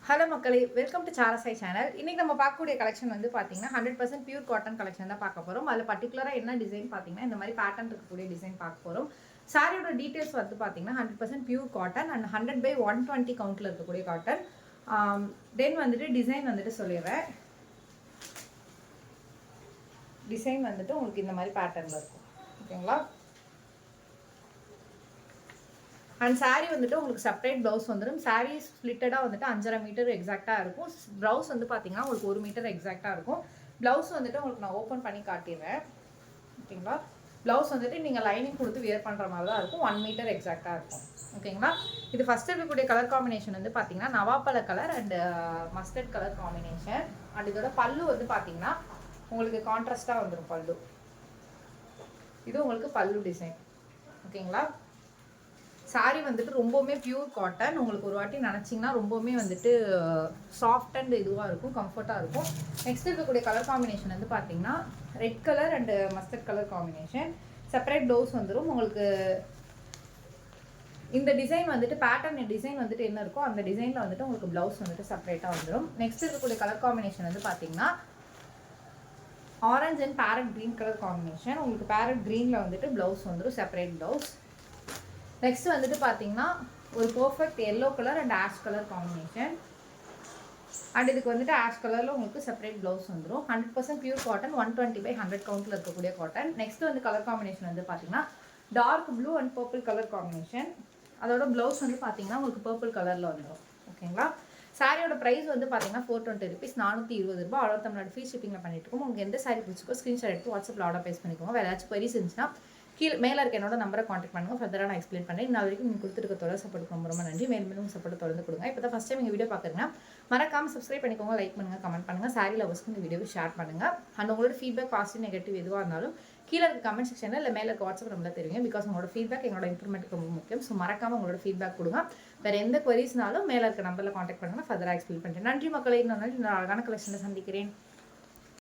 Hello மக்களே, welcome to சாரசாய் channel. இன்றைக்கி நம்ம பார்க்கக்கூடிய கலெக்ஷன் வந்து பார்த்தீங்கன்னா 100% பியூர் காட்டன் கலெக்ஷன் தான் பார்க்க போகிறோம். அதில் பர்டிகுலராக என்ன டிசைன் பார்த்தீங்கன்னா இந்த மாதிரி பேட்டர்ன் இருக்கக்கூடிய டிசைன் பார்க்க போகிறோம். சாரியோட டீட்டெயில்ஸ் வந்து பார்த்தீங்கன்னா 100% பியூர் காட்டன் அண்ட் 100/120 கவுண்டில் இருக்கக்கூடிய காட்டன். தென் வந்துட்டு டிசைன் வந்துட்டு சொல்லிடுறேன். டிசைன் வந்துட்டு உங்களுக்கு இந்த மாதிரி பேட்டர்னில் இருக்கும். ஓகேங்களா? அண்ட் சாரீ வந்துட்டு உங்களுக்கு செப்பரேட் ப்ளவுஸ் வந்துடும். சாரீ ஸ்ப்ளிட்டடாக வந்துட்டு 5.5 மீட்டர் எக்ஸாக்டாக இருக்கும். ப்ளவுஸ் வந்து பார்த்தீங்கன்னா உங்களுக்கு 1 மீட்டர் எக்ஸாக்டாக இருக்கும். ப்ளவுஸ் வந்துட்டு உங்களுக்கு நான் ஓப்பன் பண்ணி காட்டிடுறேன். ஓகேங்களா? ப்ளவுஸ் வந்துட்டு நீங்கள் லைனிங் கொடுத்து வியர் பண்ணுற மாதிரி தான் இருக்கும். 1 மீட்டர் எக்ஸாக்டாக இருக்கும். ஓகேங்களா? இது ஃபஸ்ட் இருக்கக்கூடிய கலர் காம்பினேஷன் வந்து பார்த்தீங்கன்னா நவாப்பழ colour and mustard colour combination. And இதோட பல்லு வந்து பார்த்தீங்கன்னா உங்களுக்கு கான்ட்ராஸ்டாக வந்துடும் பல்லு. இது உங்களுக்கு பல்லு டிசைன். ஓகேங்களா? சாரீ வந்துட்டு ரொம்பவுமே பியூர் காட்டன். உங்களுக்கு ஒரு வாட்டி நினச்சிங்கன்னா ரொம்பவுமே வந்துட்டு சாஃப்ட் அண்ட் இதுவாக இருக்கும், கம்ஃபர்ட்டாக இருக்கும். நெக்ஸ்ட் இருக்கக்கூடிய கலர் காம்பினேஷன் வந்து பார்த்தீங்கன்னா red colour and mustard colour combination. Separate blouse வந்துடும் உங்களுக்கு. இந்த டிசைன் வந்துட்டு பேட்டர்ன் டிசைன் வந்துட்டு என்ன இருக்கோ அந்த டிசைனில் வந்துட்டு உங்களுக்கு ப்ளவுஸ் வந்துட்டு செப்பரேட்டாக வந்துடும். நெக்ஸ்ட் இருக்கக்கூடிய கலர் காம்பினேஷன் வந்து பார்த்தீங்கன்னா orange and farad green colour combination. உங்களுக்கு பேரட் க்ரீனில் வந்துட்டு ப்ளவுஸ் வந்துடும், செப்பரேட் ப்ளவுஸ். நெக்ஸ்ட் வந்துட்டு பார்த்தீங்கன்னா ஒரு perfect yellow colour and ash colour combination. And இதுக்கு வந்துட்டு ஆஷ் கலரில் உங்களுக்கு செப்பரேட் ப்ளவுஸ் வந்துடும். 100% பியூர் காட்டன், 120/100 கவுண்டில் இருக்கக்கூடிய காட்டன். நெக்ஸ்ட் வந்து கலர் காம்பினேஷன் வந்து பார்த்தீங்கன்னா dark blue and purple colour combination. அதோட ப்ளவுஸ் வந்து பார்த்தீங்கன்னா உங்களுக்கு பர்பிள் கலரில் வந்துடும். ஓகேங்களா? சாரியோட ப்ரைஸ் வந்து பார்த்தீங்கன்னா 420 rupees, 420 ரூபாய். ஆல் ஓவர் தமிழ்நாடு ஃப்ரீ ஷிப்பிங்கில் பண்ணிட்டு இருக்கோம். உங்களுக்கு எந்த சாரி பிடிச்சிக்கோ ஸ்க்ரீன்ஷாட் எடுத்து வாட்ஸ்அப்பில் ஆர்டர் பேஸ் பண்ணிக்கோங்க. வேறு ஏதாச்சும் queries இருந்துச்சுன்னா கீழே மேலே இருக்க என்னோட நம்பரை காண்டாக்ட் பண்ணுங்கள். ஃபர்தராக நான் எக்ஸ்பிளைன் பண்ணுறேன். நான் வரைக்கும் நீங்கள் கொடுத்துருக்க தொடர் சப்போர்ட் ரொம்ப நன்றி. மேலும் சப்போர்ட் தொடர்ந்து கொடுங்க. இப்போ தான் ஃபஸ்ட் டைம் எங்கள் வீடியோ பார்க்குறீங்கன்னா மறக்காமல் சப்ஸ்கிரைப் பண்ணிக்கோங்க, லைக் பண்ணுங்கள், கமெண்ட் பண்ணுங்கள். சாரி லவர்ஸ்க்கு இந்த வீடியோவை ஷேர் பண்ணுங்கள். அண்ட் உங்களோட ஃபீட்பேக் பாசிட்டிவ் நெகட்டிவ் எதுவாக இருந்தாலும் கீழே இருக்க கமெண்ட் செக்ஷனில் இல்லை மேலே இருக்க வாட்ஸ்அப் நம்பரில் தெரியுங்க. பிகாஸ் உங்களோட ஃபீட்பேக் எங்களோட இம்ப்ரூவ்மெண்ட்டுக்கு ரொம்ப முக்கியம். ஸோ மறக்காமல் உங்களோட ஃபீட்பேக் கொடுங்க. வேறு எந்த queriesனாலும் மேலே இருக்க நம்பரில் காண்டாக்ட் பண்ணுங்கள். ஃபர்தராக எக்ஸ்பிளைன் பண்ணுறேன். நன்றி மக்களை. இன்னொரு நாள் அழகான கலெக்ஷனில் சந்திக்கிறேன்.